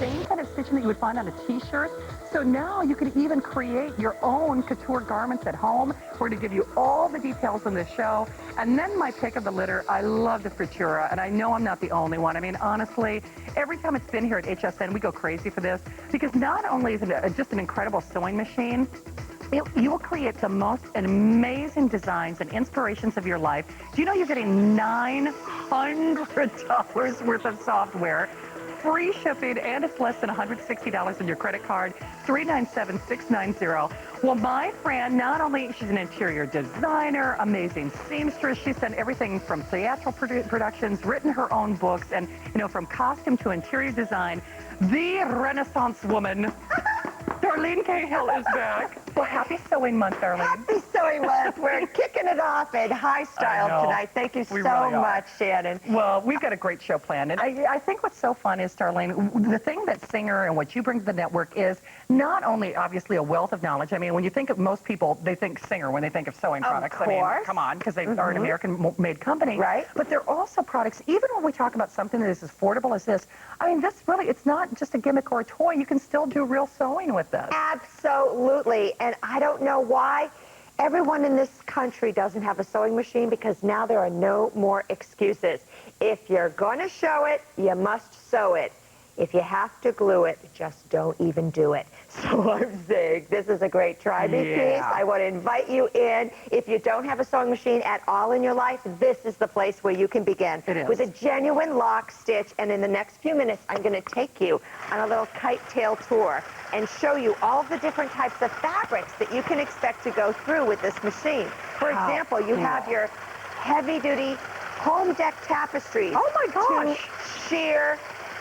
same kind of stitching that you would find on a t-shirt. So now you can even create your own couture garments at home. We're going to give you all the details in this show. And then my pick of the litter, I love the Fritura, and I know I'm not the only one. I mean, honestly, every time it's been here at HSN, we go crazy for this, because not only is it just an incredible sewing machine, you will create the most amazing designs and inspirations of your life. Do you know you're getting $900 worth of software, free shipping, and it's less than $160 on your credit card, 397-690. Well, my friend, not only she's an interior designer, amazing seamstress, she's done everything from theatrical productions, written her own books, and, you know, from costume to interior design, the Renaissance woman. Darlene Cahill is back. Well, happy sewing month, Darlene. Happy sewing month. We're kicking it off in high style tonight. Thank you so much, Shannon. Well, we've got a great show planned. And I think what's so fun is, Darlene, the thing that Singer and what you bring to the network is not only, obviously, a wealth of knowledge. I mean, when you think of most people, they think Singer when they think of sewing products. Of course. I mean, come on, because they are an American-made company. Right. But they're also products, even when we talk about something that is as affordable as this, I mean, this really, it's not just a gimmick or a toy. You can still do real sewing with this. Absolutely. And I don't know why everyone in this country doesn't have a sewing machine, because now there are no more excuses. If you're going to show it, you must sew it. If you have to glue it, just don't even do it. So I'm saying this is a great try-me piece. I want to invite you in. If you don't have a sewing machine at all in your life, this is the place where you can begin. It is. With a genuine lock stitch. And in the next few minutes, I'm going to take you on a little kite tail tour and show you all the different types of fabrics that you can expect to go through with this machine. For example, you have your heavy-duty home deck tapestries. Oh, my gosh. To sheer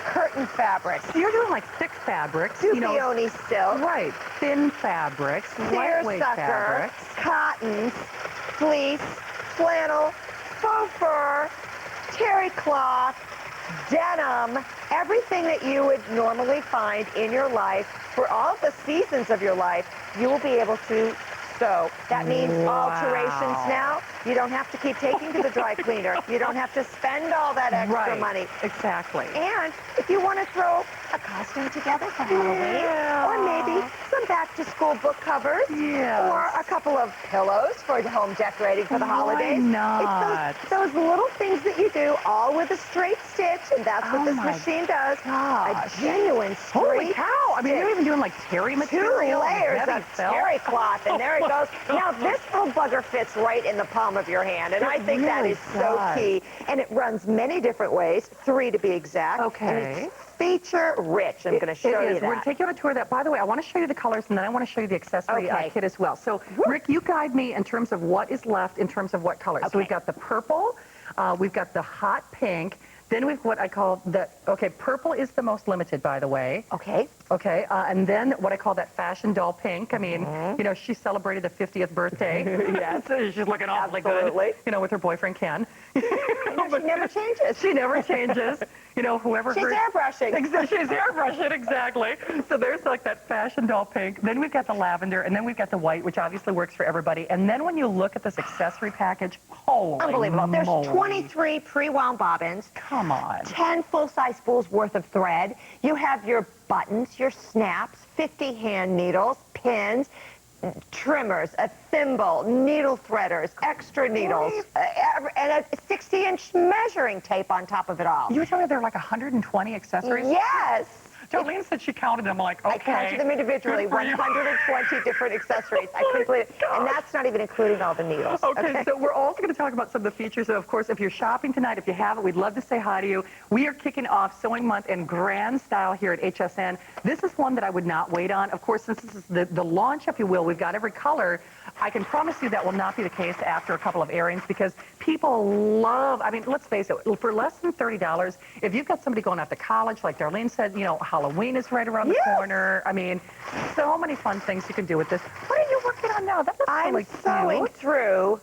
curtain fabrics. So you're doing like thick fabrics. Dupioni silk. Right. Thin fabrics, lightweight fabrics. Cottons, fleece, flannel, faux fur, terry cloth, denim, everything that you would normally find in your life for all the seasons of your life, you will be able to sew. That means alterations now. You don't have to keep taking to the dry cleaner. You don't have to spend all that extra money. Exactly. And if you want to throw a costume together for Halloween, or maybe some back-to-school book covers, or a couple of pillows for the home decorating for the holidays. Why not? It's those little things that you do, all with a straight stitch, and that's what this machine does. A genuine straight Holy cow! I mean, you're even doing like terry material. 2 layers of terry cloth, and there it goes. Now, this little bugger fits right in the palm of your hand, and I think that is so key. And it runs many different ways, 3 to be exact. Okay. And it's feature rich. I'm going to show you that. We're going to take you on a tour of that. By the way, I want to show you the colors, and then I want to show you the accessory kit as well. So, Rick, you guide me in terms of what is left in terms of what colors. So we've got the purple, we've got the hot pink, then we've what I call the, purple is the most limited, by the way. Okay. Okay, and then what I call that fashion doll pink. I mean, you know, she celebrated the 50th birthday. Yes. She's looking awfully good, you know, with her boyfriend, Ken. She never changes. She never changes. You know, whoever She's airbrushing. She's airbrushing, exactly. So there's like that fashion doll pink. Then we've got the lavender, and then we've got the white, which obviously works for everybody. And then when you look at this accessory package, holy unbelievable. moly. There's 23 pre-wound bobbins. Come on. 10 full-size spools worth of thread. You have your buttons, your snaps, 50 hand needles, pins, trimmers, a thimble, needle threaders, extra needles, and a 60-inch measuring tape on top of it all. You were telling me there are like 120 accessories? Yes. Jolene said she counted them, like, okay. I counted them individually, 120 different accessories. I couldn't believe it. And that's not even including all the needles. Okay, so we're also going to talk about some of the features. So, of course, if you're shopping tonight, if you haven't, we'd love to say hi to you. We are kicking off Sewing Month in grand style here at HSN. This is one that I would not wait on. Of course, since this is the launch, if you will, we've got every color. I can promise you that will not be the case after a couple of airings, because people love, I mean, let's face it, for less than $30, if you've got somebody going off to college, like Darlene said, you know, Halloween is right around the corner. I mean, so many fun things you can do with this. What are you working on now? That looks really cute. I'm sewing through,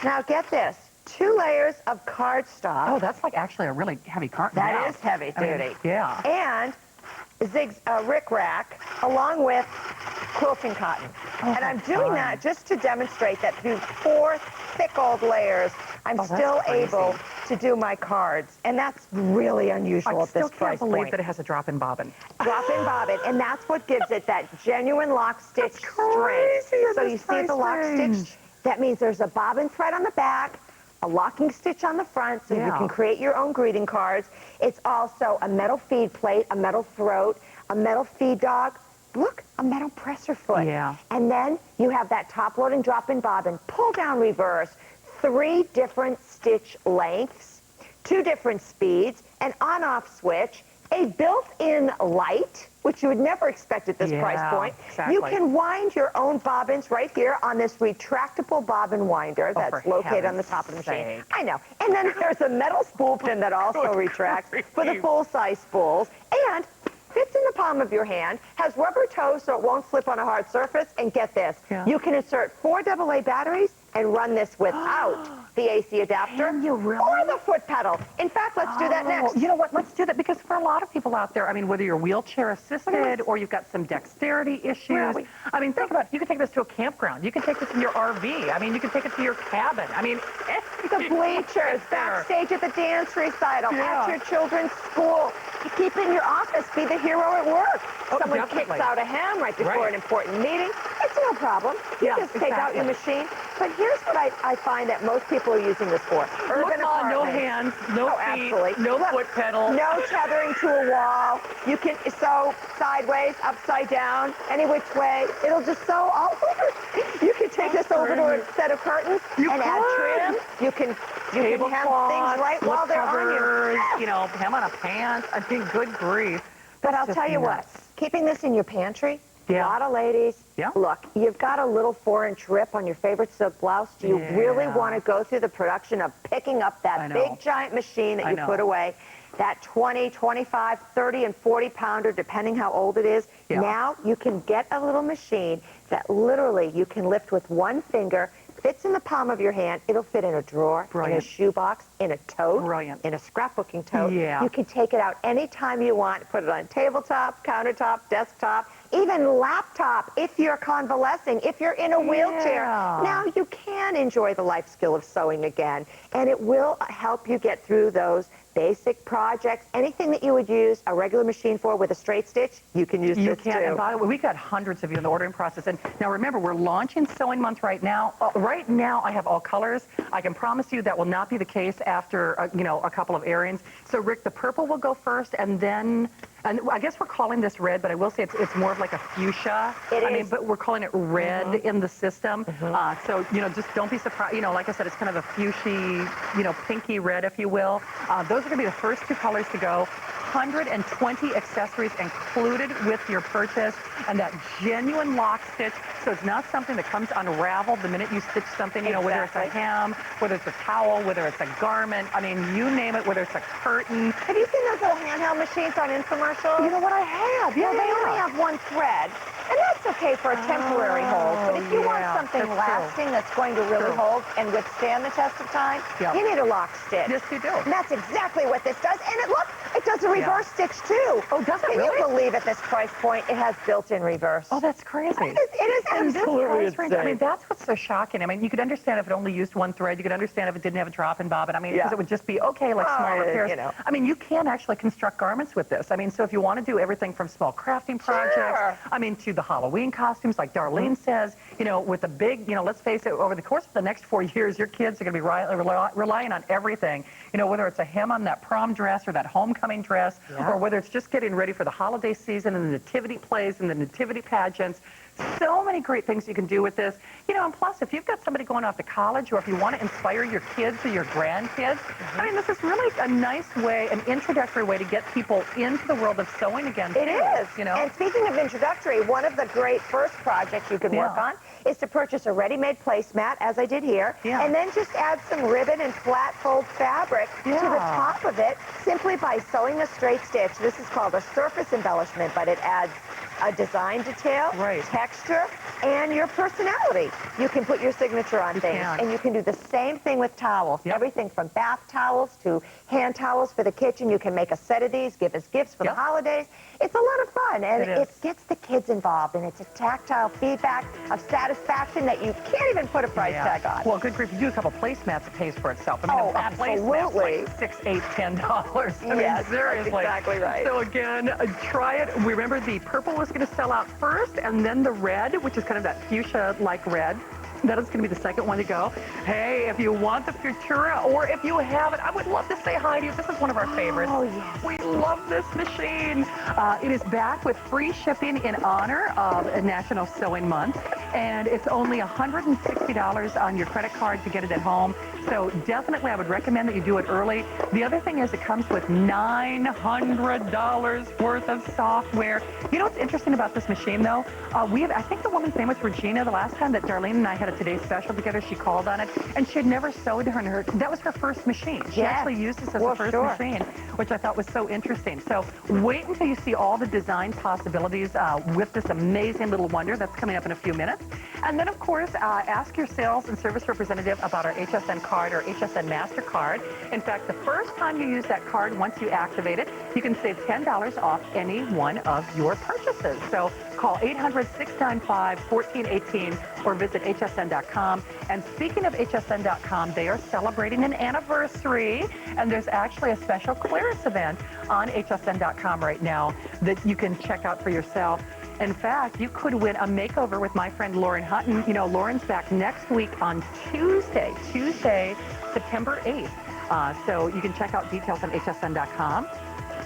now get this, 2 layers of cardstock. Oh, that's like actually a really heavy card. That is heavy duty. Yeah. And rick-rack, along with quilting cotton. And I'm doing that just to demonstrate that through 4 thick old layers, I'm still able to do my cards, and that's really unusual at this price point. I still can't believe that it has a drop-in bobbin. Drop-in bobbin, and that's what gives it that genuine lock stitch strength. So you see the lock stitch? That means there's a bobbin thread on the back, a locking stitch on the front, so you can create your own greeting cards. It's also a metal feed plate, a metal throat, a metal feed dog. Look, a metal presser foot. Yeah. And then you have that top-loading drop-in bobbin, pull-down reverse, 3 different stitch lengths, 2 different speeds, an on-off switch, a built-in light, which you would never expect at this price point. Exactly. You can wind your own bobbins right here on this retractable bobbin winder that's located on the top of the machine. I know. And then there's a metal spool pin that also retracts for the full-size spools, and fits in the palm of your hand, has rubber toes so it won't slip on a hard surface, and get this, you can insert 4 AA batteries and run this without the AC adapter or the foot pedal. In fact, let's do that next. You know what? Let's do that, because for a lot of people out there, I mean, whether you're wheelchair assisted or you've got some dexterity issues, I mean, think about it. You can take this to a campground. You can take this in your RV. I mean, you can take it to your cabin. I mean, the bleachers, backstage at the dance recital, at your children's school. Keep it in your office. Be the hero at work. Someone kicks out a hem right before an important meeting. It's no problem. You just take out your machine. But here's what I find that most people are using this for. Urban apartments. No hands, no feet, no foot pedal. No tethering to a wall. You can sew sideways, upside down, any which way. It'll just sew all over. You can take this over to a set of curtains and add trim. You can hem things right while they're on you. You know, hem on a pants. I mean, good grief. But I'll tell you what, keeping this in your pantry, a lot of ladies, look, you've got a little 4-inch rip on your favorite silk blouse. Do you really want to go through the production of picking up that big giant machine that you put away, that 20, 25, 30, and 40-pounder, depending how old it is? Now you can get a little machine that literally you can lift with one finger, fits in the palm of your hand. It'll fit in a drawer, in a shoebox, in a tote, in a scrapbooking tote. You can take it out anytime you want, put it on tabletop, countertop, desktop, even laptop if you're convalescing, if you're in a wheelchair. Now you can enjoy the life skill of sewing again, and it will help you get through those basic projects. Anything that you would use a regular machine for with a straight stitch, you can use this too. And by the way, we've got hundreds of you in the ordering process. And now remember, we're launching Sewing Month right now. Right now, I have all colors. I can promise you that will not be the case after, you know, a couple of airings. So, Rick, the purple will go first, and then, and I guess we're calling this red, but I will say it's more of like a fuchsia. I mean, but we're calling it red in the system. So, you know, just don't be surprised. You know, like I said, it's kind of a fuchsia, you know, pinky red, if you will. Those are going to be the first 2 colors to go. 120 accessories included with your purchase, and that genuine lock stitch, so it's not something that comes unraveled the minute you stitch something, you know, whether it's a hem, whether it's a towel, whether it's a garment, I mean, you name it, whether it's a curtain. Have you seen those little handheld machines on infomercials? You know what, I have, well, they only have one thread, and that's okay for a temporary hold, but if you want something lasting that's going to really hold and withstand the test of time, you need a lock stitch. Yes, you do. And that's exactly what this does, and it does a reverse stitch too. Oh, does it really? really? Can you believe at this price point it has built-in reverse? Oh, that's crazy. It is absolutely insane. I mean, that's what's so shocking. I mean, you could understand if it only used one thread. You could understand if it didn't have a drop-in bobbin. I mean, because it would just be, okay, like small repairs. You know. I mean, you can actually construct garments with this. I mean, so if you want to do everything from small crafting projects, I mean, to the Halloween costumes, like Darlene says, you know, with the big, you know, let's face it, over the course of the next 4 years, your kids are going to be relying on everything. You know, whether it's a hem on that prom dress or that homecoming dress, or whether it's just getting ready for the holiday season and the nativity plays and the nativity pageants. So many great things you can do with this. You know, and plus, if you've got somebody going off to college, or if you want to inspire your kids or your grandkids, I mean, this is really a nice way, an introductory way to get people into the world of sewing again. It is. You know? And speaking of introductory, one of the great first projects you can work on is to purchase a ready-made placemat, as I did here, and then just add some ribbon and flat fold fabric to the top of it simply by sewing a straight stitch. This is called a surface embellishment, but it adds a design detail, Right. texture, and your personality. You can put your signature on things. can. And you can do the same thing with towels. Yep. Everything from bath towels to hand towels for the kitchen. You can make a set of these, give as gifts for Yep. the holidays. It's a lot of fun, and It is. it gets the kids involved, and it's a tactile feedback of satisfaction that you can't even put a price tag on. Well, good grief, you do a couple placemats, it pays for itself. I mean, Oh, a placemat's absolutely. like $6, $8, $10. I mean, Yes, seriously. that's exactly right. So again, try it. Remember, the purple was going to sell out first, and then the red, which is kind of that fuchsia-like red. That is going to be the second one to go. Hey, if you want the Futura, or if you have it, I would love to say hi to you. This is one of our favorites. Oh, yes. We love this machine. It is back with free shipping in honor of National Sewing Month, and it's only $160 on your credit card to get it at home. So definitely, I would recommend that you do it early. The other thing is it comes with $900 worth of software. You know what's interesting about this machine, though? I think the woman's name was Regina. The last time that Darlene and I had a Today's Special together, she called on it, and she had never sewed her. That was her first machine. She actually used this as her first machine, which I thought was so interesting. So wait until you see all the design possibilities with this amazing little wonder that's coming up in a few minutes. And then, of course, ask your sales and service representative about our HSN card or HSN MasterCard. In fact, the first time you use that card, once you activate it, you can save $10 off any one of your purchases. So call 800-695-1418 or visit hsn.com. And speaking of hsn.com, they are celebrating an anniversary, and there's actually a special clearance event on hsn.com right now that you can check out for yourself. In fact, you could win a makeover with my friend Lauren Hutton. You know, Lauren's back next week on Tuesday, September 8th. So you can check out details on hsn.com.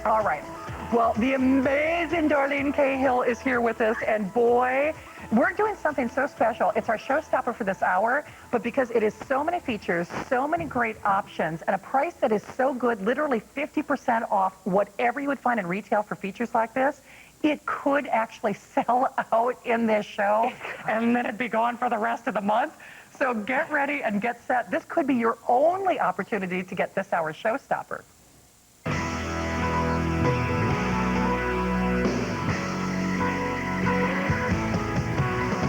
All right. Well, the amazing Darlene Cahill is here with us, and boy, we're doing something so special. It's our showstopper for this hour, but because it is so many features, so many great options, and a price that is so good, literally 50% off whatever you would find in retail for features like this, it could actually sell out in this show, and then it'd be gone for the rest of the month. So get ready and get set. This could be your only opportunity to get this hour's showstopper.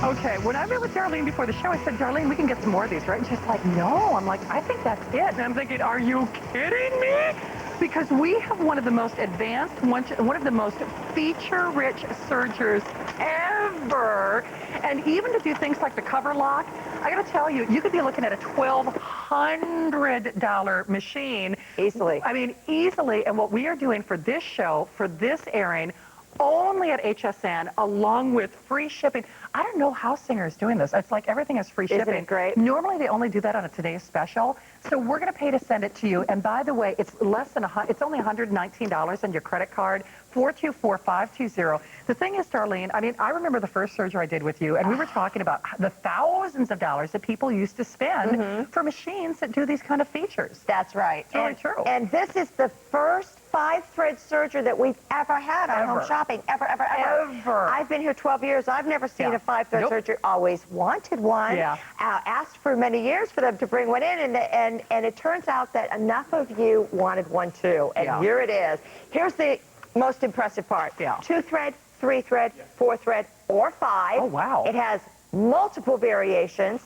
Okay, when I met with Darlene before the show, I said, Darlene, we can get some more of these, right? And she's like, no. I'm like, I think that's it. And I'm thinking, are you kidding me? Because we have one of the most advanced, one of the most feature-rich sergers ever. And even to do things like the cover lock, I got to tell you, you could be looking at a $1,200 machine. Easily. I mean, easily. And what we are doing for this show, for this airing, only at HSN, along with free shipping. I don't know how Singer is doing this. It's like everything is free shipping. Isn't it great? Normally, they only do that on a Today's Special. So we're going to pay to send it to you. And by the way, it's it's only $119 on your credit card, 424-520. The thing is, Darlene, I mean, I remember the first Serger I did with you, and we were talking about the thousands of dollars that people used to spend for machines that do these kind of features. That's right. It's really true. And this is the first 5-thread serger that we've ever had on Home Shopping. Ever. I've been here 12 years. I've never seen a 5-thread serger. Always wanted one. Yeah. Asked for many years for them to bring one in, and it turns out that enough of you wanted one too. And here it is. Here's the most impressive part. 2-thread, 3-thread, 4-thread, or 5. Oh, wow. It has multiple variations.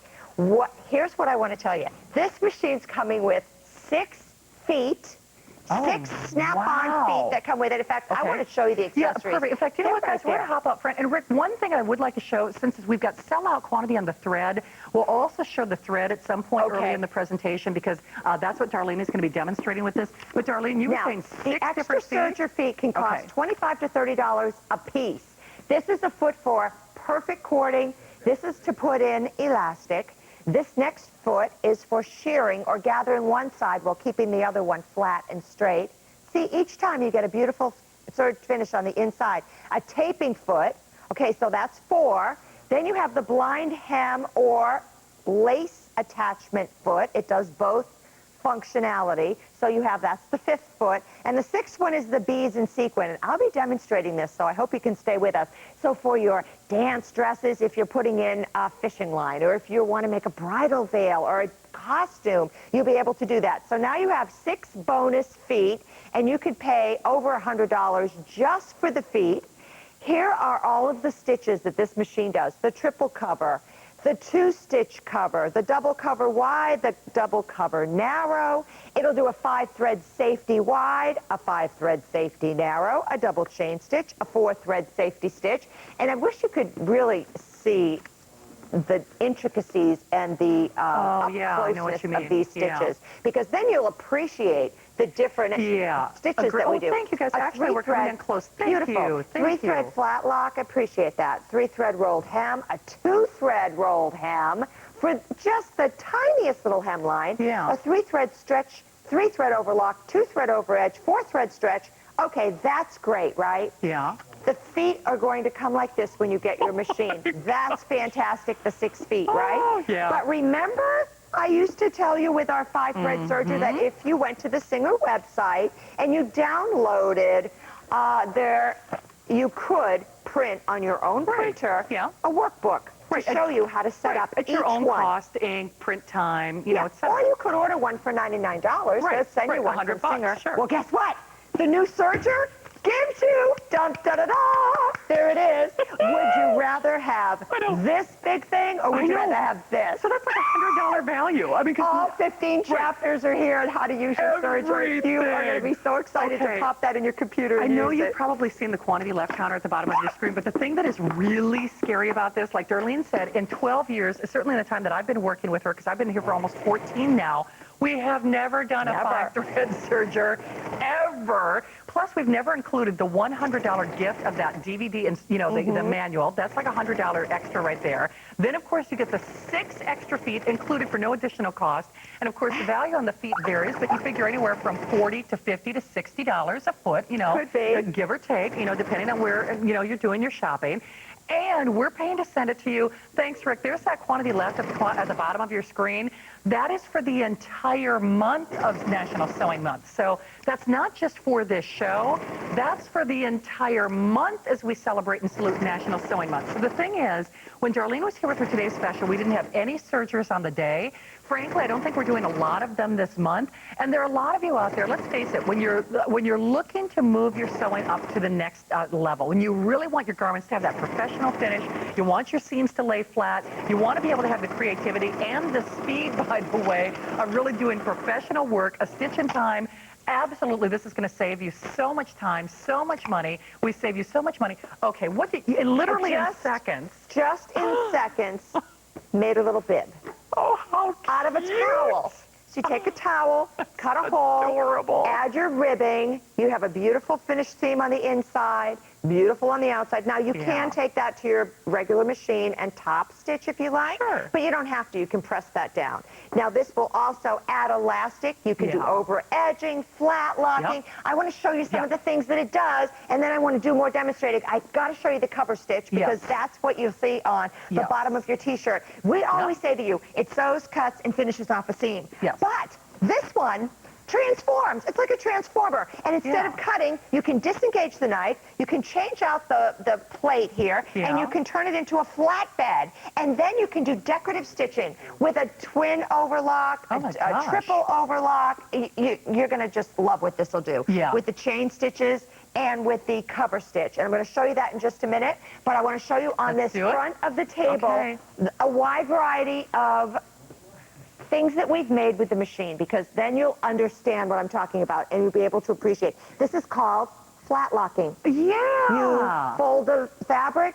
Here's what I want to tell you. This machine's coming with 6 feet. 6 snap-on feet that come with it. In fact, I want to show you the accessories. Yeah, perfect. In fact, you know what, guys? We're going to hop up front. And, Rick, one thing I would like to show, since we've got sell-out quantity on the thread, we'll also show the thread at some point early in the presentation, because that's what Darlene is going to be demonstrating with this. But, Darlene, you were saying 6 different feet? The extra serger feet can cost $25 to $30 a piece. This is a foot for perfect cording. This is to put in elastic. This next foot is for shearing or gathering one side while keeping the other one flat and straight. See, each time you get a beautiful serge finish on the inside. A taping foot, okay, so that's 4. Then you have the blind hem or lace attachment foot. It does both functionality. So you have, that's the 5th foot. And the 6th one is the beads and sequin. And I'll be demonstrating this, so I hope you can stay with us. So for your dance dresses, if you're putting in a fishing line, or if you want to make a bridal veil or a costume, you'll be able to do that. So now you have 6 bonus feet, and you could pay over $100 just for the feet. Here are all of the stitches that this machine does. The triple cover, the 2-stitch cover, the double cover wide, the double cover narrow. It'll do a 5-thread safety wide, a 5-thread safety narrow, a double chain stitch, a 4-thread safety stitch. And I wish you could really see the intricacies and the up-closeness of these stitches, because then you'll appreciate the different stitches that we do. Thank you guys. Actually, we're coming in close. Thank you. Thank you. 3-thread flat lock, appreciate that. 3-thread rolled hem, a 2-thread rolled hem for just the tiniest little hemline. Yeah. A 3-thread stretch, 3-thread overlock, 2-thread over edge, 4-thread stretch. Okay, that's great, right? Yeah. The feet are going to come like this when you get your machine. That's fantastic, the 6 feet, right? Oh, yeah. But remember, I used to tell you with our 5-thread serger that if you went to the Singer website and you downloaded you could print on your own printer a workbook to show you how to set up at each your own one. cost, ink, print time, you know, etc. Or you could order one for $99. They'll send you one from $100, Singer. sure. Well, guess what? The new serger gives you, dun-da-da-da, there it is. Would you rather have this big thing, or would you rather have this? So that's like a $100 value. I mean, all 15 chapters are here on how to use your serger. You are going to be so excited to pop that in your computer and I know use you've it. probably seen the quantity left counter at the bottom of your screen, but the thing that is really scary about this, like Darlene said, in 12 years, certainly in the time that I've been working with her, because I've been here for almost 14 now, we have never done a 5-thread serger, ever. Plus, we've never included the $100 gift of that DVD and, you know, the manual. That's like $100 extra right there. Then, of course, you get the 6 extra feet included for no additional cost. And, of course, the value on the feet varies, but you figure anywhere from $40 to $50 to $60 a foot, you know, give or take, you know, depending on where, you know, you're doing your shopping. And we're paying to send it to you. Thanks, Rick. There's that quantity left at the bottom of your screen. That is for the entire month of National Sewing Month. So that's not just for this show. That's for the entire month as we celebrate and salute National Sewing Month. So the thing is, when Darlene was here with her today's special, we didn't have any sergers on the day. Frankly, I don't think we're doing a lot of them this month. And there are a lot of you out there, let's face it, when you're looking to move your sewing up to the next level, when you really want your garments to have that professional finish, you want your seams to lay flat, you want to be able to have the creativity and the speed, by the way, of really doing professional work, a stitch in time. Absolutely, this is going to save you so much time, so much money. We save you so much money. Okay, what did you, literally in seconds. Just in seconds, made a little bib. Oh, how cute. Out of a towel. So you take a towel, cut a hole, add your ribbing. You have a beautiful finished seam on the inside, beautiful on the outside. Now, you can take that to your regular machine and top stitch if you like, but you don't have to. You can press that down. Now, this will also add elastic. You can do over edging, flat locking. I want to show you some of the things that it does, and then I want to do more demonstrating. I've got to show you the cover stitch because that's what you'll see on the bottom of your T-shirt. We always say to you, it sews, cuts, and finishes off a seam. But this one transforms. It's like a transformer. And instead of cutting, you can disengage the knife, you can change out the plate here, and you can turn it into a flatbed. And then you can do decorative stitching with a twin overlock, a triple overlock. You're going to just love what this will do. With the chain stitches and with the cover stitch. And I'm going to show you that in just a minute. But I want to show you on this front of the table a wide variety of things that we've made with the machine, because then you'll understand what I'm talking about and you'll be able to appreciate. This is called flat locking. You fold the fabric,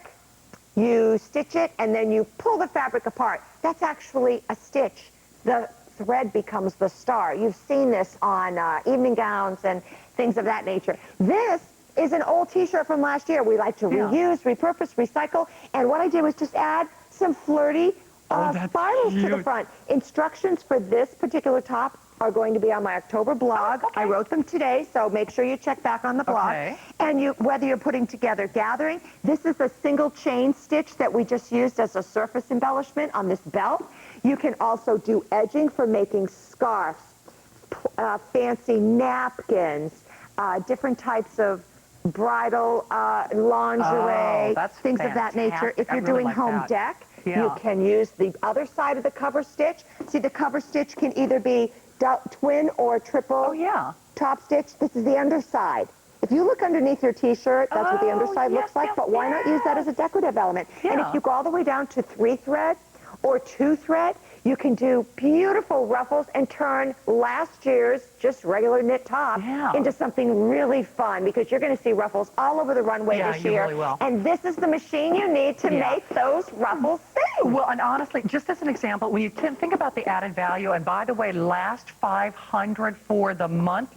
you stitch it, and then you pull the fabric apart. That's actually a stitch. The thread becomes the star. You've seen this on evening gowns and things of that nature. This is an old T-shirt from last year. We like to reuse, repurpose, recycle, and what I did was just add some flirty spirals to the front. Instructions for this particular top are going to be on my October blog. I wrote them today, so make sure you check back on the blog. And whether you're putting together gathering, this is a single chain stitch that we just used as a surface embellishment on this belt. You can also do edging for making scarves, fancy napkins, different types of bridal lingerie, things of that nature. If you're doing home deck, you can use the other side of the cover stitch. See, the cover stitch can either be twin or triple top stitch. This is the underside. If you look underneath your T-shirt, that's what the Oh, underside yes, looks like, yes, but why not use that as a decorative element? And Yeah. if you go all the way down to 3-thread or 2-thread, you can do beautiful ruffles and turn last year's just regular knit top into something really fun, because you're going to see ruffles all over the runway this year. Really will. And this is the machine you need to make those ruffles sing. Well, and honestly, just as an example, when you can think about the added value, and by the way, last 500 for the month,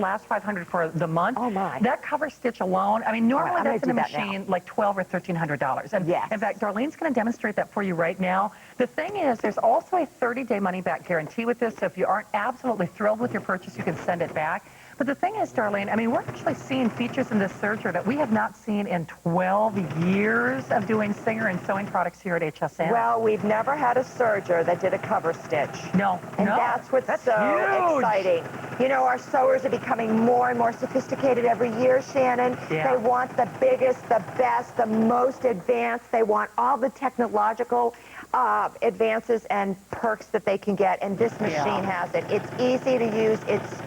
Oh my. that cover stitch alone, I mean, normally All right, that's in a I'm gonna do that machine like $1,200 or $1,300. And Yes. in fact, Darlene's going to demonstrate that for you right now. The thing is, there's also a 30-day money-back guarantee with this, so if you aren't absolutely thrilled with your purchase, you can send it back. But the thing is, Darlene, I mean, we're actually seeing features in this Serger that we have not seen in 12 years of doing Singer and sewing products here at HSN. Well, we've never had a serger that did a cover stitch. No, And that's what's so huge. exciting. You know, our sewers are becoming more and more sophisticated every year, Shannon. Yeah. They want the biggest, the best, the most advanced. They want all the technological advances and perks that they can get, and this machine has it. It's easy to use.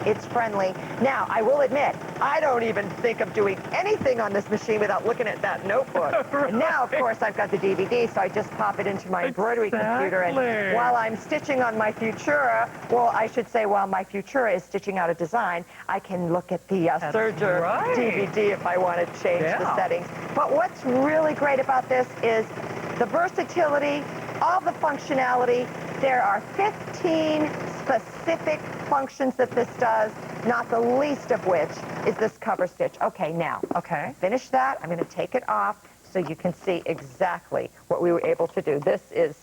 It's friendly. Now, I will admit, I don't even think of doing anything on this machine without looking at that notebook. And now, of course, I've got the DVD, so I just pop it into my embroidery computer, and while I'm stitching on my Futura, well, I should say while my Futura is stitching out a design, I can look at the Serger DVD if I want to change the settings. But what's really great about this is the versatility, all the functionality. There are 15 specific functions that this does, not the least of which is this cover stitch. Okay, now, finish that. I'm going to take it off so you can see exactly what we were able to do. This is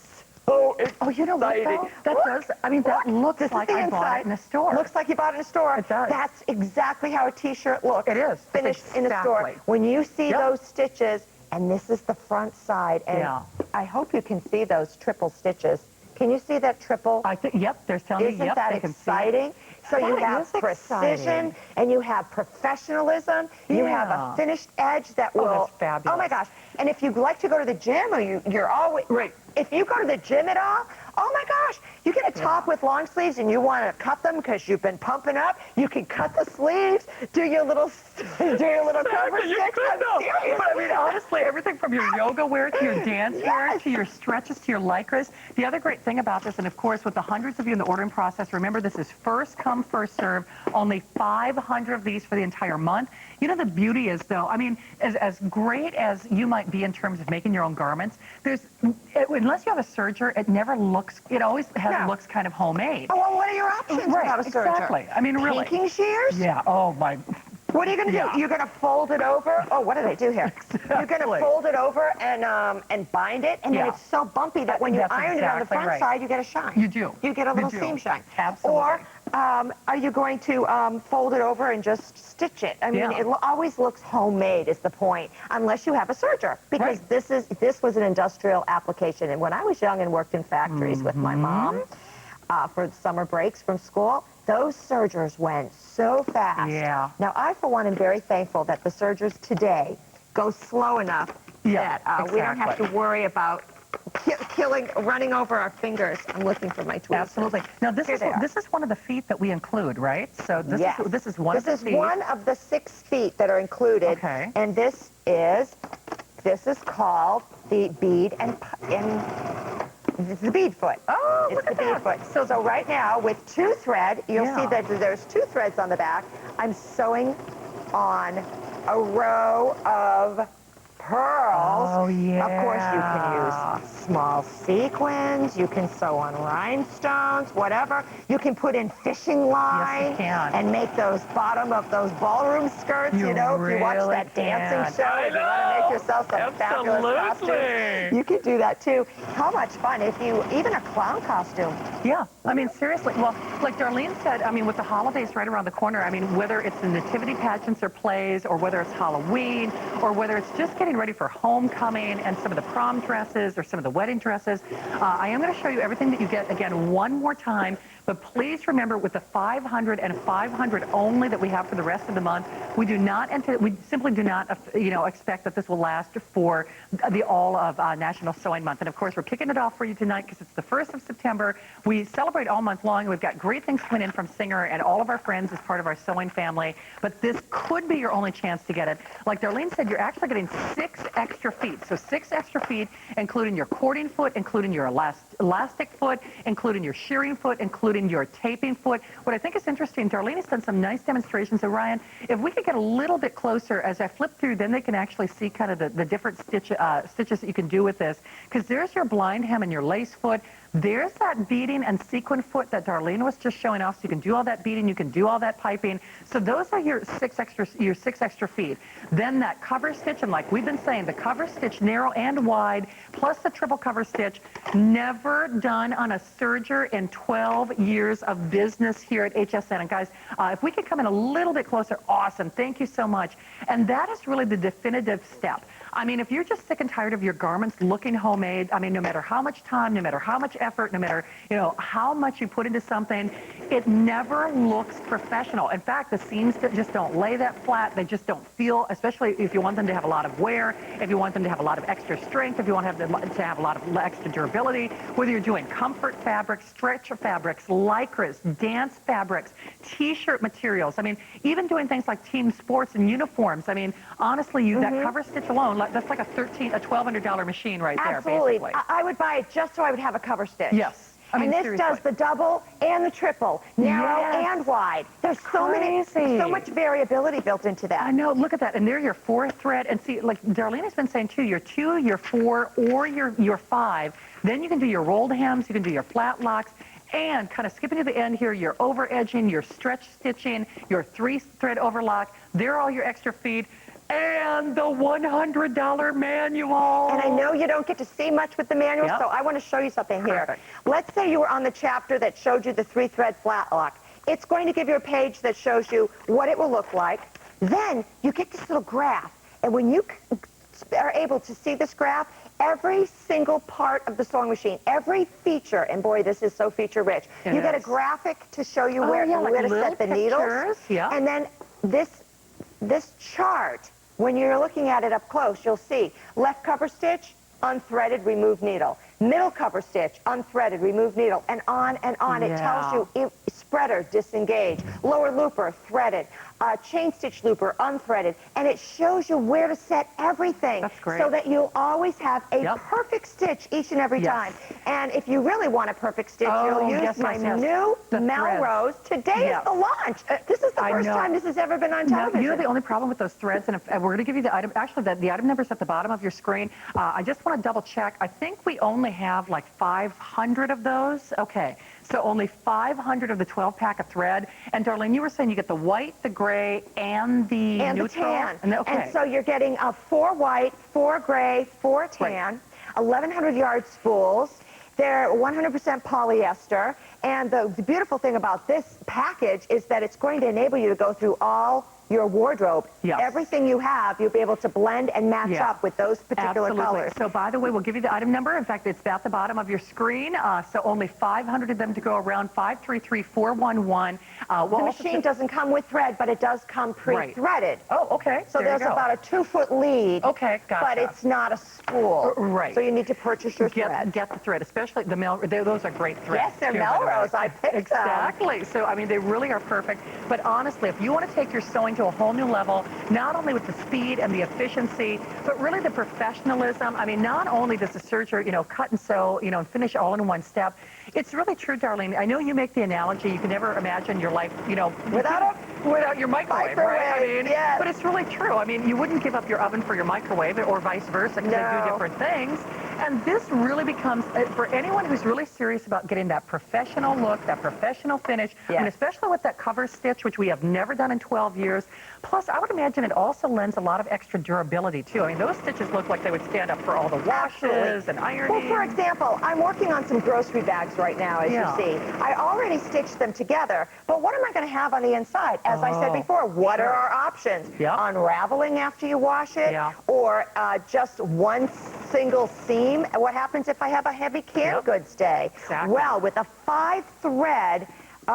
so exciting. Oh, you know what, though? That does, I mean, that looks like I bought it in a store. Looks like you bought it in a store. It does. That's exactly how a T-shirt looks. It is. Finished in a store. When you see those stitches, and this is the front side, and I hope you can see those triple stitches. Can you see that triple? I think, there's telling me, Isn't that exciting? So you have precision, and you have professionalism. You have a finished edge that will... Oh, that's fabulous. Oh, my gosh. And if you'd like to go to the gym, or you're always... Right. If you go to the gym at all, oh, my gosh, you get a top with long sleeves, and you want to cut them because you've been pumping up, you can cut the sleeves, do your little cover stick. But I mean, honestly, everything from your yoga wear to your dance wear to your stretches to your lycras. The other great thing about this, and of course, with the hundreds of you in the ordering process, remember this is first come, first serve. Only 500 of these for the entire month. You know, the beauty is, though, I mean, as great as you might be in terms of making your own garments, unless you have a serger, it never looks, it always looks kind of homemade. Oh, well, what are your options without a serger? Exactly. I mean, really. Pinking shears? Yeah. Oh, my. What are you going to do? You're going to fold it over? Oh, what did I do here? You're going to fold it over and bind it, and then it's so bumpy that when you iron it on the front side, you get a shine. You do. You get a little seam shine. Absolutely. Or are you going to fold it over and just stitch it? I mean, it always looks homemade is the point, unless you have a serger, because this was an industrial application. And when I was young and worked in factories with my mom for the summer breaks from school, those sergers went so fast. Yeah. Now, I, for one, am very thankful that the sergers today go slow enough that we don't have to worry about running over our fingers. I'm looking for my tweezers. Absolutely. Now, this is one of the feet that we include, right? So this is one of the feet. This is one of the 6 feet that are included. Okay. And this is called the bead it's the bead foot. Oh, it's the bead foot. So right now, with 2 thread, you'll see that there's 2 threads on the back. I'm sewing on a row of pearls. Oh, yeah. Of course, you can use small sequins. You can sew on rhinestones, whatever. You can put in fishing line. Yes, you can. And make those bottom of those ballroom skirts, if you watch that dancing show, if you want to make yourself some fabulous costumes, you can do that too. How much fun even a clown costume. Yeah, I mean, seriously. Well, like Darlene said, I mean, with the holidays right around the corner, I mean, whether it's the nativity pageants or plays, or whether it's Halloween, or whether it's just getting ready for homecoming, coming and some of the prom dresses or some of the wedding dresses. I am going to show you everything that you get, again, one more time. But please remember, with the 500 and 500 only that we have for the rest of the month, we simply do not, expect that this will last for the all of National Sewing Month. And of course, we're kicking it off for you tonight because it's the 1st of September. We celebrate all month long. We've got great things coming in from Singer and all of our friends as part of our sewing family. But this could be your only chance to get it. Like Darlene said, you're actually getting 6 extra feet. So 6 extra feet, including your cording foot, including your elastic foot, including your shearing foot, including your taping foot. What I think is interesting, Darlene has done some nice demonstrations. So Ryan, if we could get a little bit closer as I flip through, then they can actually see kind of the different stitches that you can do with this. Because there's your blind hem and your lace foot. There's that beading and sequin foot that Darlene was just showing off. So you can do all that beading, you can do all that piping. So those are your 6 extra feet. Then that cover stitch, and like we've been saying, the cover stitch, narrow and wide, plus the triple cover stitch, never done on a serger in 12 years of business here at HSN. And guys, if we could come in a little bit closer, awesome. Thank you so much. And that is really the definitive step. I mean, if you're just sick and tired of your garments looking homemade, I mean, no matter how much time, no matter how much effort, no matter, how much you put into something, it never looks professional. In fact, the seams just don't lay that flat. They just don't feel, especially if you want them to have a lot of wear, if you want them to have a lot of extra strength, if you want them to have a lot of extra durability, whether you're doing comfort fabrics, stretch fabrics, lycras, dance fabrics, T-shirt materials. I mean, even doing things like team sports and uniforms. I mean, honestly, that cover stitch alone, that's like a $1,200 machine right there, Absolutely. basically. I would buy it just so I would have a cover stitch. Yes. I mean, and this seriously. does the double and the triple, narrow and wide. There's so much variability built into that. I know. Look at that. And there your 4 thread. And see, like Darlene has been saying too, your 2, your 4, or your 5. Then you can do your rolled hems. You can do your flat locks. And kind of skipping to the end here, your over edging, your stretch stitching, your 3-thread overlock. They're all your extra feet. And the $100 manual. And I know you don't get to see much with the manual, so I want to show you something here. Perfect. Let's say you were on the chapter that showed you the 3-thread flat lock. It's going to give you a page that shows you what it will look like. Then you get this little graph. And when you are able to see this graph, every single part of the sewing machine, every feature, and boy, this is so feature-rich. You get a graphic to show you where to set the needles. Yeah. And then this chart, when you're looking at it up close, you'll see left cover stitch, unthreaded, remove needle. Middle cover stitch, unthreaded, remove needle, and on and on. It tells you spreader, disengage, lower looper, threaded, chain stitch looper, unthreaded, and it shows you where to set everything. That's great. So that you'll always have a perfect stitch each and every time. And if you really want a perfect stitch, you'll use my new Melrose. Today is the launch. This is the first time this has ever been on television. You know the only problem with those threads, and we're going to give you the item, actually the item number's at the bottom of your screen. I just want to double check. I think we only have like 500 of those. Okay. So only 500 of the 12-pack of thread. And Darlene, you were saying you get the white, the gray, and the neutral? And the tan. And so you're getting 4 white, 4 gray, 4 tan, 1,100 yard spools. They're 100% polyester. And the beautiful thing about this package is that it's going to enable you to go through all your wardrobe. Everything you have, you'll be able to blend and match up with those particular colors. So by the way, we'll give you the item number. In fact, it's at the bottom of your screen. So only 500 of them to go around, 533411. The machine doesn't come with thread, but it does come pre-threaded. Oh, okay. So there's about a 2-foot lead. Okay, gotcha. But it's not a spool. Right. So you need to purchase your thread. Get the thread, especially the those are great threads. Yes, they're Melrose. I picked them. Exactly. So, I mean, they really are perfect. But honestly, if you want to take your sewing to a whole new level, not only with the speed and the efficiency, but really the professionalism. I mean, not only does the serger, cut and sew, and finish all in one step. It's really true, Darlene. I know you make the analogy. You can never imagine your life, without your microwave, right? I mean, but it's really true. I mean, you wouldn't give up your oven for your microwave or vice versa because they do different things. And this really becomes, for anyone who's really serious about getting that professional look, that professional finish, and especially with that cover stitch, which we have never done in 12 years. Plus, I would imagine it also lends a lot of extra durability, too. I mean, those stitches look like they would stand up for all the washes and ironing. Well, for example, I'm working on some grocery bags right now, as you see. I already stitched them together, but what am I going to have on the inside? As I said before, what are our options? Unraveling after you wash it, or just one single seam? What happens if I have a heavy canned goods day? Well, with a 5-thread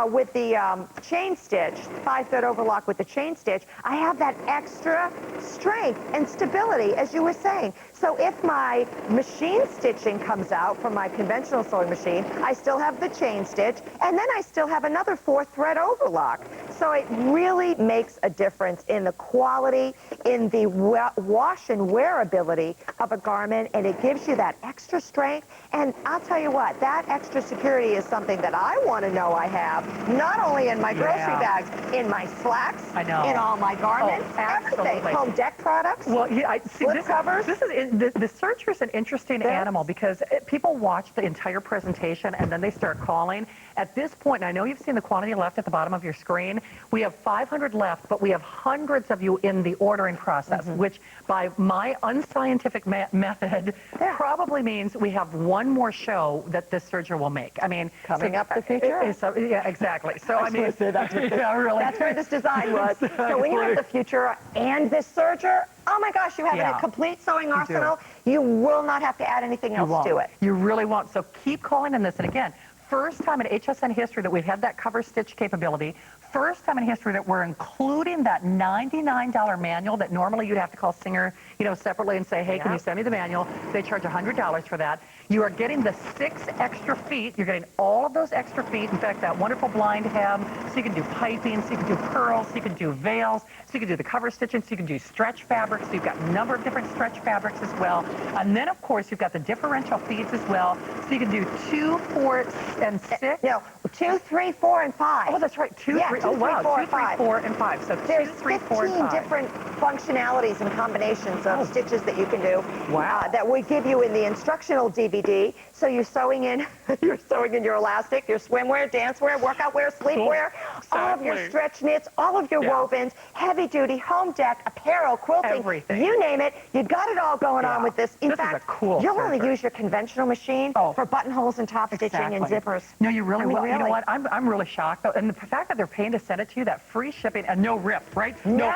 with the chain stitch, 5-thread overlock with the chain stitch, I have that extra strength and stability, as you were saying. So if my machine stitching comes out from my conventional sewing machine, I still have the chain stitch, and then I still have another 4-thread overlock. So it really makes a difference in the quality, in the wash and wear ability of a garment, and it gives you that extra strength. And I'll tell you what, that extra security is something that I want to know I have, not only in my grocery bags, in my slacks, in all my garments, everything. Home deck products, slip covers. The Serger is an interesting animal because people watch the entire presentation and then they start calling. At this point, and I know you've seen the quantity left at the bottom of your screen, we have 500 left, but we have hundreds of you in the ordering process, which by my unscientific method probably means we have one more show that this Serger will make. I mean, coming up the future. Yeah, exactly. So I mean, that's where this design was. So when you have the Futura and this Serger, oh my gosh, you have a complete sewing arsenal. You will not have to add anything else to it. You really won't. So keep calling in this. And again, first time in HSN history that we've had that cover stitch capability. First time in history that we're including that $99 manual that normally you'd have to call Singer, separately and say, hey, can you send me the manual? They charge $100 for that. You are getting the 6 extra feet. You're getting all of those extra feet. In fact, that wonderful blind hem, so you can do piping, so you can do pearls, so you can do veils, so you can do the cover stitching, so you can do stretch fabrics. So you've got a number of different stretch fabrics as well. And then, of course, you've got the differential feeds as well. So you can do 2, 4, and 6. No, 2, 3, 4, and 5. Oh, that's right. 2, 3. 2, 3, 4, 4, and 5. So there's 2, 3, 4, and 5. 15 different functionalities and combinations of stitches that you can do. Wow. That we give you in the instructional DVD. So you're sewing in your elastic, your swimwear, dancewear, workout wear, sleepwear, all of your stretch knits, all of your wovens, heavy duty, home deck, apparel, quilting, everything. You name it. You got it all going on with this. In fact, is a cool you'll only Serger. use your conventional machine for buttonholes and top stitching and zippers. No, you really will. You know what? I'm really shocked, though. And the fact that they're paying to send it to you, that free shipping and no rip, right? No.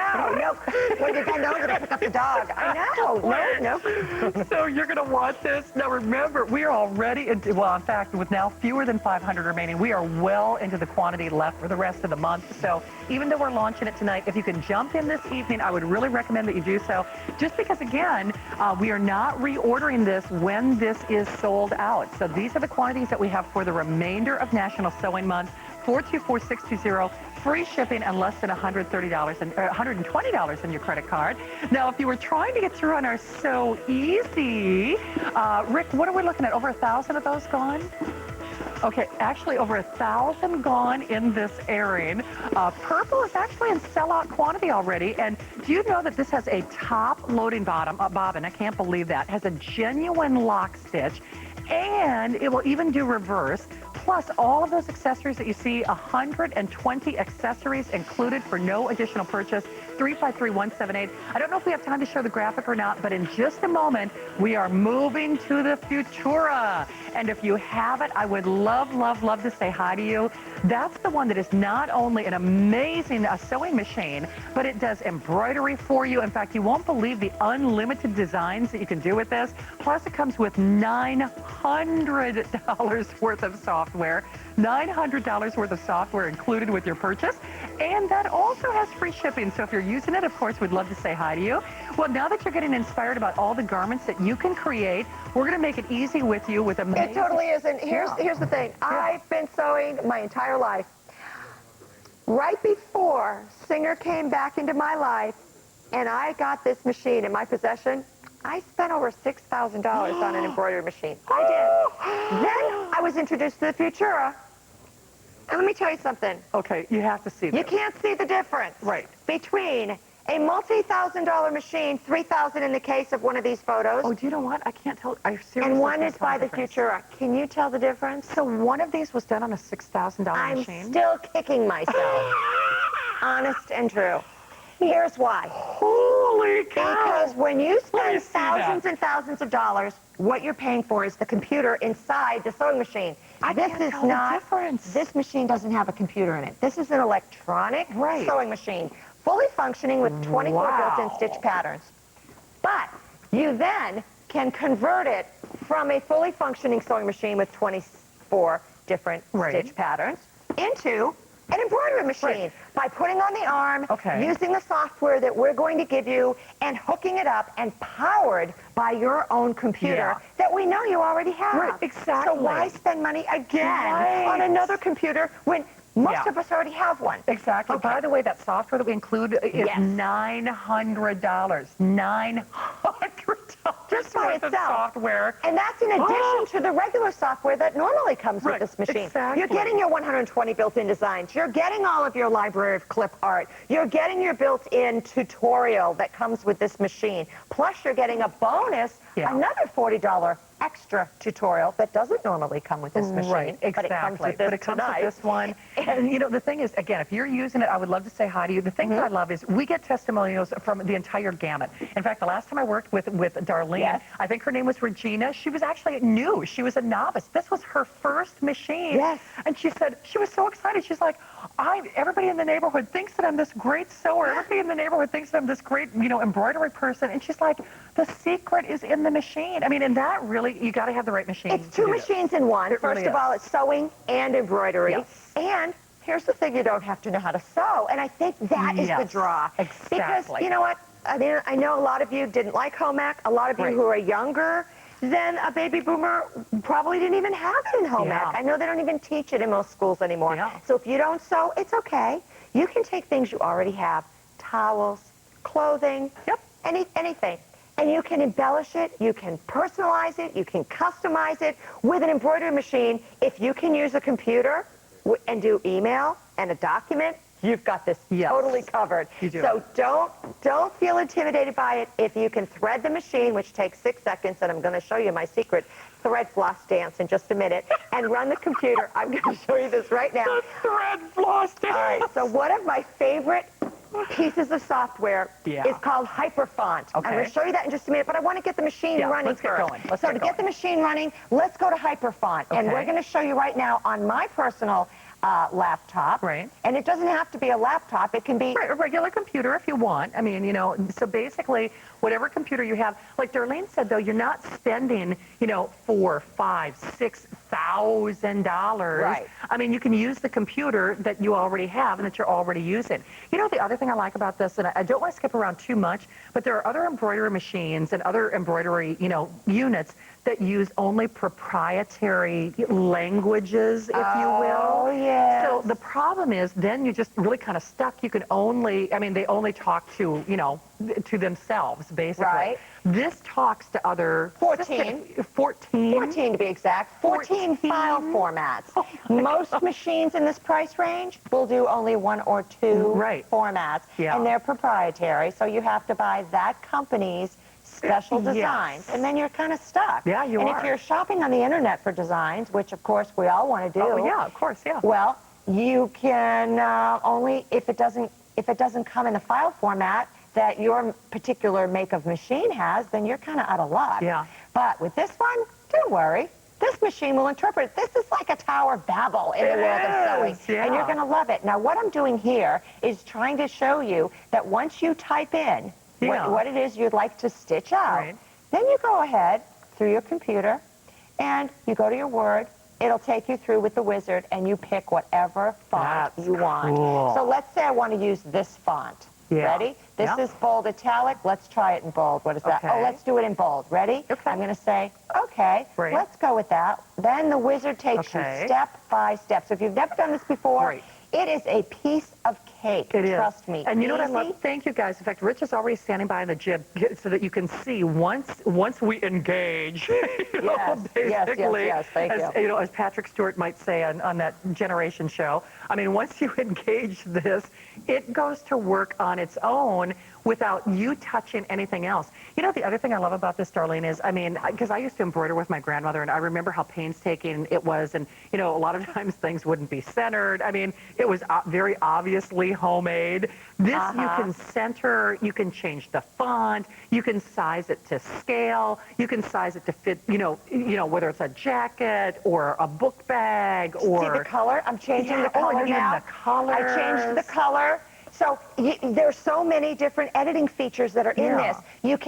When you bend over to pick up the dog. I know. No. So you're going to want this. Now, remember, we are already, in fact, with now fewer than 500 remaining, we are well into the quantity left for the rest of the month. So even though we're launching it tonight, if you can jump in this evening, I would really recommend that you do so. Just because, again, we are not reordering this when this is sold out. So these are the quantities that we have for the remainder of National Sewing Month. 424620, free shipping and less than $130 and $120 in your credit card. Now, if you were trying to get through on our So Easy, Rick, what are we looking at? Over 1,000 of those gone? Okay, actually over 1,000 gone in this airing. Purple is actually in sellout quantity already. And do you know that this has a top loading bobbin? I can't believe that. It has a genuine lock stitch. And it will even do reverse. Plus, all of those accessories that you see, 120 accessories included for no additional purchase, 353-178. I don't know if we have time to show the graphic or not, but in just a moment, we are moving to the Futura. And if you have it, I would love, love, love to say hi to you. That's the one that is not only an amazing sewing machine, but it does embroidery for you. In fact, you won't believe the unlimited designs that you can do with this. Plus, it comes with $900 worth of software. $900 worth of software included with your purchase. And that also has free shipping. So if you're using it, of course, we'd love to say hi to you. Well, now that you're getting inspired about all the garments that you can create, we're going to make it easy with you with amazing... It totally is. And here's the thing. I've been sewing my entire life. Right before Singer came back into my life and I got this machine in my possession, I spent over $6,000 on an embroidery machine. I did. Then I was introduced to the Futura. And let me tell you something. Okay, you have to see this. You can't see the difference right. between A multi-$1,000 machine, $3,000 in the case of one of these photos. Oh, do you know what? I can't tell. I seriously And one can't is tell by the difference. Futura. Can you tell the difference? So one of these was done on a $6,000 I'm machine? still kicking myself. Honest and true. Here's why. Holy cow! Because when you spend see thousands that. and thousands of dollars, what you're paying for is the computer inside the sewing machine. I This can't is tell the not. difference. This machine doesn't have a computer in it. This is an electronic Right. sewing machine, fully functioning with 24 Wow. built-in stitch patterns. But you then can convert it from a fully functioning sewing machine with 24 different Right. stitch patterns into an embroidery machine Right. by putting on the arm, Okay. using the software that we're going to give you, and hooking it up and powered by your own computer Yeah. that we know you already have. Right, exactly. So why spend money again Right. on another computer when most Yeah. of us already have one? Exactly. Okay. By the way, that software that we include is Yes. $900. $900 Just by worth of itself. software. And that's in addition to the regular software that normally comes Right, with this machine. exactly. You're getting your 120 built-in designs. You're getting all of your library of clip art. You're getting your built-in tutorial that comes with this machine. Plus, you're getting a bonus, Yeah. another $40 extra tutorial that doesn't normally come with this machine. Right, exactly. But it comes with this But it comes tonight. with this one. And, you know, the thing is, again, if you're using it, I would love to say hi to you. The thing that I love is we get testimonials from the entire gamut. In fact, the last time I worked with Darlene, Yes. I think her name was Regina. She was actually new. She was a novice. This was her first machine. Yes. And she said, she was so excited. She's like, everybody in the neighborhood thinks that I'm this great sewer. Everybody in the neighborhood thinks that I'm this great, you know, embroidery person. And she's like, the secret is in the machine. I mean, and that really, you got to have the right machine. It's to two do this. machines in one. It First really of is. all, it's sewing and embroidery. Yes. And here's the thing, you don't have to know how to sew. And I think that is the Yes, draw. exactly. Because, you know what? I know a lot of you didn't like home ec. A lot of you Right. who are younger than a baby boomer probably didn't even have it in home Yeah. ec. I know they don't even teach it in most schools anymore. Yeah. So if you don't sew, it's okay. You can take things you already have, towels, clothing, Yep. anything. And you can embellish it, you can personalize it, you can customize it with an embroidery machine. If you can use a computer and do email and a document, you've got this Yes. totally covered. You do. So don't feel intimidated by it. If you can thread the machine, which takes 6 seconds, and I'm going to show you my secret thread floss dance in just a minute, and run the computer. I'm going to show you this right now. The thread floss dance. All right, so one of my favorite pieces of software Yeah. is called Hyperfont. Okay. I'm going to show you that in just a minute, but I want to get the machine Yeah, running let's get first. going. Let's so get to going. get the machine running, let's go to Hyperfont. And Okay. we're going to show you right now on my personal laptop. Right. And it doesn't have to be a laptop. It can be... Right, a regular computer if you want. I mean, you know, so basically, whatever computer you have, like Darlene said, though, you're not spending, you know, $4,000, $5,000, $6,000. Right. I mean, you can use the computer that you already have and that you're already using. You know, the other thing I like about this, and I don't want to skip around too much, but there are other embroidery machines and other embroidery, you know, units that use only proprietary languages, if you will. Oh, yes. So the problem is then you're just really kind of stuck. You can only, I mean, they only talk to, you know, to themselves, basically. Right. This talks to other... 14. 14? 14 to be exact. 14 file formats. Oh Most machines in this price range will do only 1 or 2 Right. formats. Yeah. And they're proprietary, so you have to buy that company's special Yes. designs, and then you're kind of stuck. Yeah, you and are. if you're shopping on the internet for designs, which of course we all want to do, Oh, yeah, of course, yeah. well, you can only, if it doesn't come in the file format that your particular make of machine has, then you're kind of out of luck. Yeah. But with this one, don't worry. This machine will interpret it. This is like a Tower of Babel in the world of sewing. Yeah. And you're going to love it. Now, what I'm doing here is trying to show you that once you type in Yeah. what it is you'd like to stitch out, Right. then you go ahead through your computer and you go to your Word. It'll take you through with the wizard, and you pick whatever font That's you want. cool. So let's say I want to use this font. Yeah. Ready? This Yeah. is bold italic. Let's try it in bold. What is that? Okay. Oh, let's do it in bold. Ready? Okay. I'm going to say, okay, Right. let's go with that. Then the wizard takes Okay. you step by step. So if you've never done this before, Right. it is a piece of take. It is. Trust me. And you know what I Easy. love? Thank you, guys. In fact, Rich is already standing by in the jib so that you can see once we engage, Yes, basically, yes, thank as, you. as Patrick Stewart might say on that Generation show. I mean, once you engage this, it goes to work on its own without you touching anything else. You know, the other thing I love about this, Darlene, is, I mean, because I used to embroider with my grandmother, and I remember how painstaking it was, and, you know, a lot of times things wouldn't be centered. I mean, it was very obviously homemade. This you can center, you can change the font, you can size it to scale, you can size it to fit, you know, whether it's a jacket or a book bag or... See the color? I'm changing the color even now. the colors. I changed the color. So there's so many different editing features that are in this. You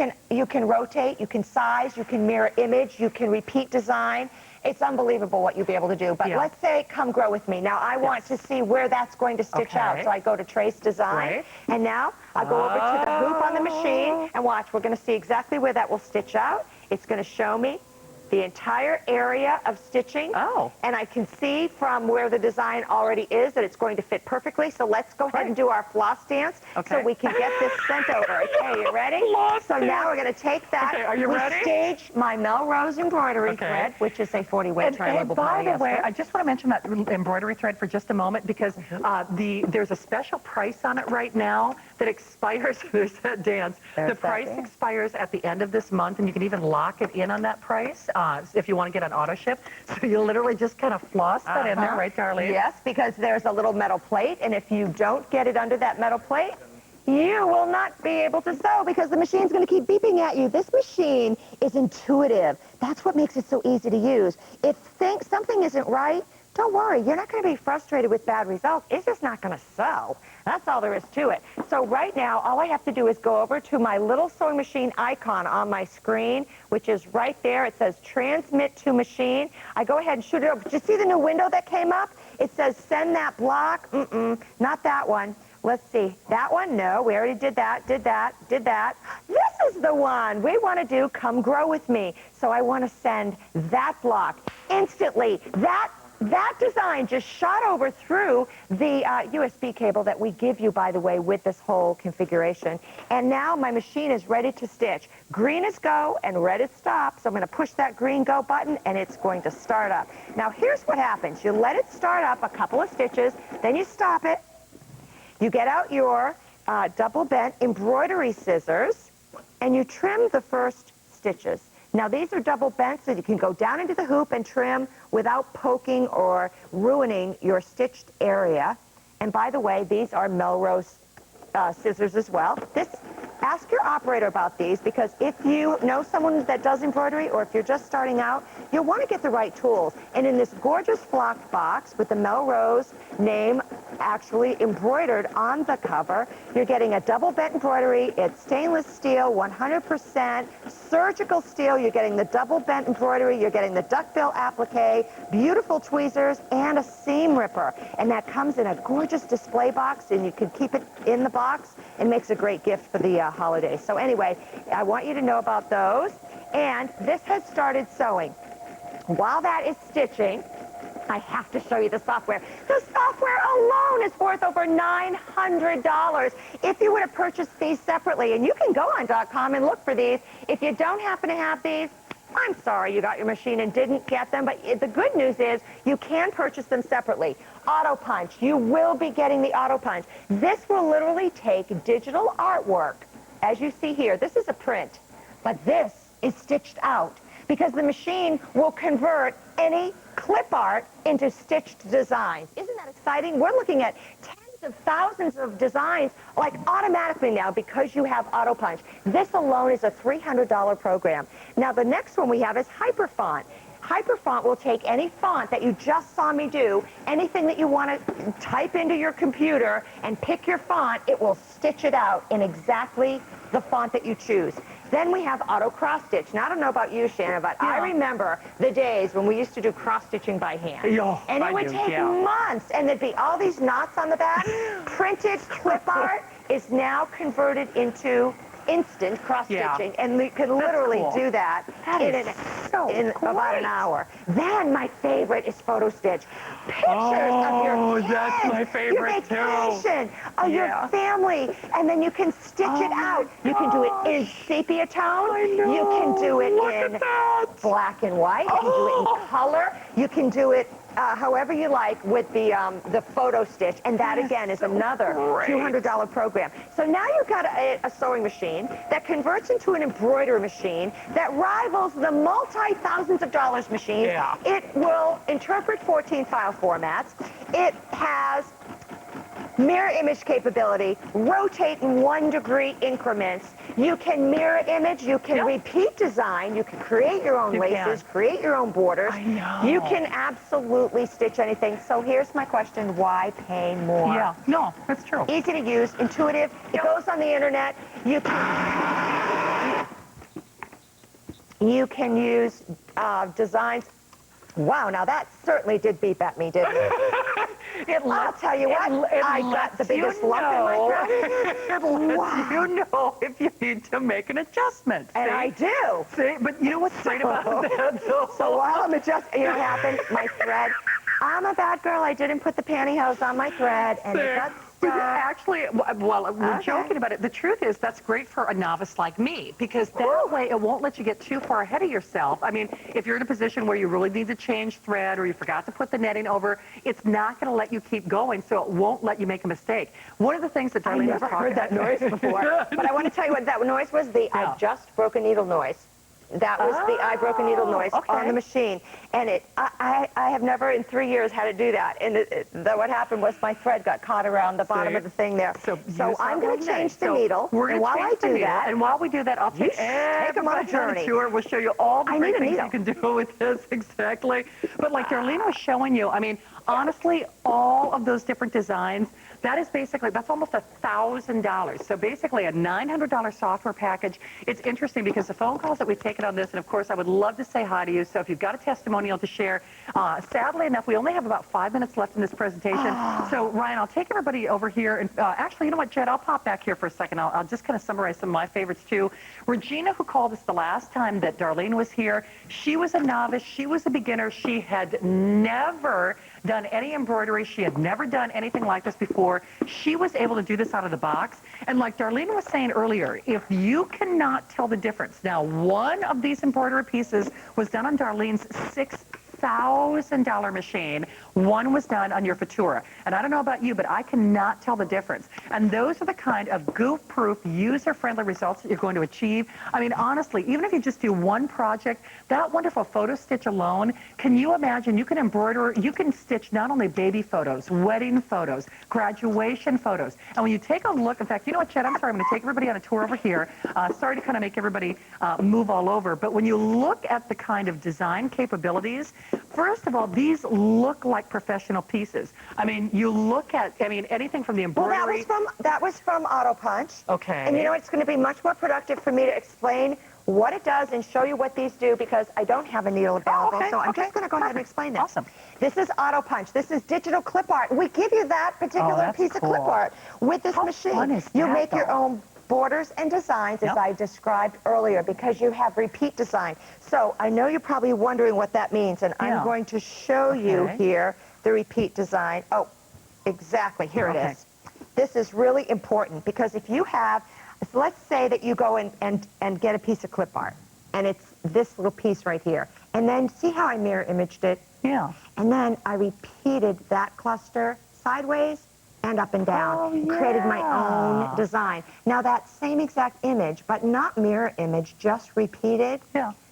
can rotate, you can size, you can mirror image, you can repeat design. It's unbelievable what you'll be able to do. But let's say, come grow with me. Now, I want to see where that's going to stitch out. So I go to Trace Design. And now I go over to the hoop on the machine. And watch, we're going to see exactly where that will stitch out. It's going to show me the entire area of stitching. And I can see from where the design already is that it's going to fit perfectly. So let's go ahead and do our floss dance so we can get this sent over. Okay, you ready? So now we're going to take that. Okay, are you ready? Stage my Melrose embroidery thread, which is a 40-weight tri-label polyester. And by the way, I just want to mention that embroidery thread for just a moment because there's a special price on it right now that expires. There's that dance. The price expires at the end of this month, and you can even lock it in on that price. If you want to get an auto ship. So you literally just kind of floss that in there, right, Darlene? Yes, because there's a little metal plate, and if you don't get it under that metal plate, you will not be able to sew because the machine's going to keep beeping at you. This machine is intuitive. That's what makes it so easy to use. If something isn't right, don't worry. You're not going to be frustrated with bad results. It's just not going to sew. That's all there is to it. So right now, all I have to do is go over to my little sewing machine icon on my screen, which is right there. It says Transmit to Machine. I go ahead and shoot it over. Did you see the new window that came up? It says Send That Block. Not that one. Let's see. That one? No, we already did that, did that. This is the one we want to do Come Grow With Me. So I want to send that block instantly. That design just shot over through the USB cable that we give you, by the way, with this whole configuration. And now my machine is ready to stitch. Green is go and red is stop. So I'm going to push that green go button and it's going to start up. Now here's what happens. You let it start up a couple of stitches, then you stop it. You get out your double bent embroidery scissors and you trim the first stitches. Now, these are double bent, so you can go down into the hoop and trim without poking or ruining your stitched area. And by the way, these are Melrose scissors as well. Ask your operator about these because if you know someone that does embroidery or if you're just starting out, you'll want to get the right tools. And in this gorgeous flocked box with the Melrose name actually embroidered on the cover, you're getting a double bent embroidery. It's stainless steel, 100% surgical steel. You're getting the double bent embroidery. You're getting the duckbill applique, beautiful tweezers, and a seam ripper. And that comes in a gorgeous display box, and you can keep it in the box. It makes a great gift for the holidays. So anyway, I want you to know about those. And this has started sewing. While that is stitching, I have to show you the software. The software alone is worth over $900 if you were to purchase these separately. And you can go on .com and look for these. If you don't happen to have these, I'm sorry you got your machine and didn't get them, but the good news is you can purchase them separately. Auto Punch, you will be getting the Auto Punch. This will literally take digital artwork, as you see here. This is a print, but this is stitched out because the machine will convert any clip art into stitched designs. Isn't that exciting? We're looking at tens of thousands of designs like automatically now because you have Auto Punch. This alone is a $300 program. Now the next one we have is Hyperfont. Hyperfont will take any font that you just saw me do, anything that you want to type into your computer and pick your font, it will stitch it out in exactly the font that you choose. Then we have auto cross stitch. Now I don't know about you, Shanna, but I remember the days when we used to do cross stitching by hand. And it would take months, and there'd be all these knots on the back. Printed clip art is now converted into instant cross-stitching, Yeah. and we can literally cool. do that, That in, is in about an hour. Then my favorite is photo stitch. Pictures of your kids, that's my favorite your too. vacation, of your family, and then you can stitch it out. You can do it in sepia tone. I know. You can do it Look in at that. black and white. You can do it in color. You can do it however you like with the photo stitch, and that again is another $200 program. So now you've got a sewing machine that converts into an embroidery machine that rivals the multi-thousands of dollars machines. Yeah. It will interpret 14 file formats. It has mirror image capability, rotate in 1 degree increments. You can mirror image, you can repeat design, you can create your own laces, create your own borders. I know. You can absolutely stitch anything. So here's my question, why pay more? Yeah, no, that's true. Easy to use, intuitive, it goes on the internet. You can use designs. Wow, now that certainly did beep at me, didn't it? I'll tell you what, I got the biggest lump in my throat. It lets you know if you need to make an adjustment. And I do. See, but you know what's great about that, though? So while I'm adjusting, you know what happened? My thread. I'm a bad girl. I didn't put the pantyhose on my thread, and it got stuck. Actually, well, we're joking about it. The truth is that's great for a novice like me, because that way it won't let you get too far ahead of yourself. I mean, if you're in a position where you really need to change thread or you forgot to put the netting over, it's not going to let you keep going, so it won't let you make a mistake. One of the things that Darlene was talking heard that noise before, but I want to tell you what that noise was, the I just broke a needle noise. That was the I broke a needle noise on the machine. And I have never in 3 years had to do that. And what happened was my thread got caught around the bottom of the thing there. So I'm going to change the needle. And while I do that, and while we do that, I'll take them on a journey. Tour. We'll show you all the great things you can do with this. Exactly. But like Darlene was showing you, I mean, honestly, all of those different designs, that is basically, that's almost $1,000. So basically a $900 software package. It's interesting because the phone calls that we've taken on this, and of course I would love to say hi to you. So if you've got a testimonial to share, sadly enough, we only have about 5 minutes left in this presentation. So Ryan, I'll take everybody over here. And actually, you know what, Jed, I'll pop back here for a second. I'll just kind of summarize some of my favorites too. Regina, who called us the last time that Darlene was here, she was a novice. She was a beginner. She had never done any embroidery. She had never done anything like this before. She was able to do this out of the box. And like Darlene was saying earlier, if you cannot tell the difference, now one of these embroidery pieces was done on Darlene's $6,000 machine. One was done on your Futura. And I don't know about you, but I cannot tell the difference. And those are the kind of goof-proof, user-friendly results that you're going to achieve. I mean, honestly, even if you just do one project, that wonderful photo stitch alone, can you imagine you can embroider, you can stitch not only baby photos, wedding photos, graduation photos. And when you take a look, in fact, you know what, Chet, I'm sorry, I'm going to take everybody on a tour over here. Sorry to kind of make everybody move all over, but when you look at the kind of design capabilities, first of all, these look like professional pieces. I mean, you look at, I mean, anything from the embroidery. Well, that was from Auto Punch. Okay. And you know, it's going to be much more productive for me to explain what it does and show you what these do because I don't have a needle available. So I'm just going to go ahead and explain this. Awesome. This is Auto Punch. This is digital clip art. We give you that particular piece of clip art with this machine. Fun is You that, make your though? own borders and designs, as I described earlier, because you have repeat design. So I know you're probably wondering what that means, and I'm going to show you here the repeat design. Oh, exactly. Here it is. This is really important because if you have, let's say that you go and get a piece of clip art, and it's this little piece right here, and then see how I mirror imaged it? Yeah. And then I repeated that cluster sideways and up and down, and created my own design. Now that same exact image, but not mirror image, just repeated,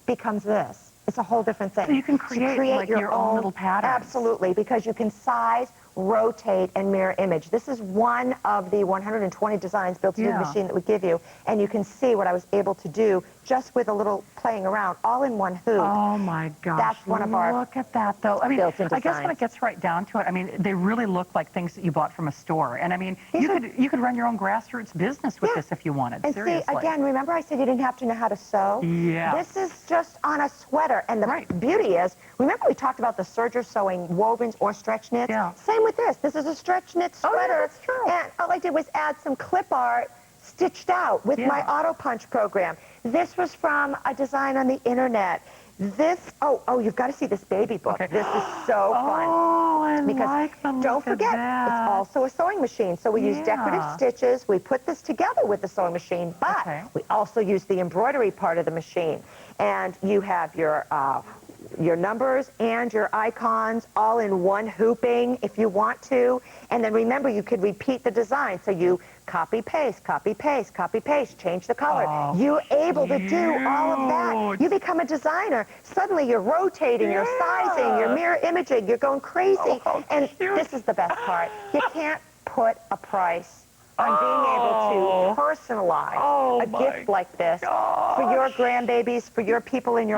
becomes this. It's a whole different thing. So you can create like your own little pattern. Absolutely, because you can size, rotate, and mirror image. This is one of the 120 designs built into the machine that we give you, and you can see what I was able to do just with a little playing around, all in one hoop. Oh my gosh! That's one of our Look at that, though. I mean, built-in I guess when designs. it gets right down to it, I mean, they really look like things that you bought from a store. And I mean, you could run your own grassroots business with this if you wanted. And seriously. see, again, remember I said you didn't have to know how to sew? Yeah. This is just on a sweater. And the beauty is, remember we talked about the Serger sewing wovens or stretch knits? Yeah. Same with this. This is a stretch knit sweater. Oh, yeah, that's true. And all I did was add some clip art, stitched out with my Yeah. auto punch program. This was from a design on the internet. This, oh, you've got to see this baby book. Okay. This is so fun. Oh, I Because like them. don't Look at forget, that. it's also a sewing machine. So we use decorative Yeah. stitches. We put this together with the sewing machine, but Okay. we also use the embroidery part of the machine. And you have your numbers and your icons all in one hooping if you want to. And then remember, you could repeat the design. So you copy, paste, copy, paste, copy, paste, change the color. Oh, You're able to do all of that. cute. You become a designer. Suddenly you're rotating, you're sizing, you're mirror imaging, you're going crazy. Oh, how And cute. this is the best part. You can't put a price on being able to personalize Oh, a my gift like this for your grandbabies, for your people in your